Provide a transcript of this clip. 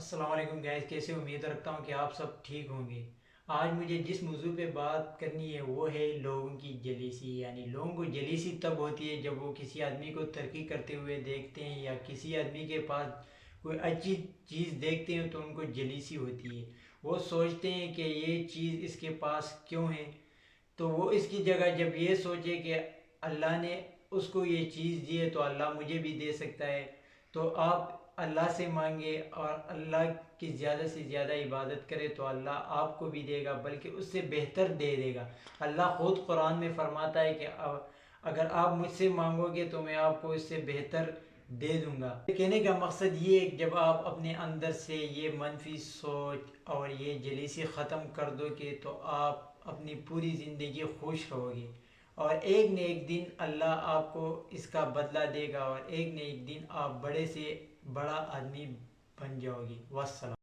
السلام علیکم گائز، کیسے امید رکھتا ہوں کہ آپ سب ٹھیک ہوں گے۔ آج مجھے جس موضوع پہ بات کرنی ہے وہ ہے لوگوں کی جلیسی، یعنی لوگوں کو جلیسی تب ہوتی ہے جب وہ کسی آدمی کو ترقی کرتے ہوئے دیکھتے ہیں یا کسی آدمی کے پاس کوئی اچھی چیز دیکھتے ہیں تو ان کو جلیسی ہوتی ہے۔ وہ سوچتے ہیں کہ یہ چیز اس کے پاس کیوں ہے، تو وہ اس کی جگہ جب یہ سوچے کہ اللہ نے اس کو یہ چیز دی ہے تو اللہ مجھے بھی دے سکتا ہے، تو آپ اللہ سے مانگے اور اللہ کی زیادہ سے زیادہ عبادت کرے تو اللہ آپ کو بھی دے گا، بلکہ اس سے بہتر دے دے گا۔ اللہ خود قرآن میں فرماتا ہے کہ اگر آپ مجھ سے مانگو گے تو میں آپ کو اس سے بہتر دے دوں گا۔ کہنے کا مقصد یہ ہے کہ جب آپ اپنے اندر سے یہ منفی سوچ اور یہ جلیسی ختم کر دو گے تو آپ اپنی پوری زندگی خوش رہو گے، اور ایک نہ ایک دن اللہ آپ کو اس کا بدلہ دے گا، اور ایک نہ ایک دن آپ بڑے سے بڑا آدمی بن جاؤ گے۔ والسلام۔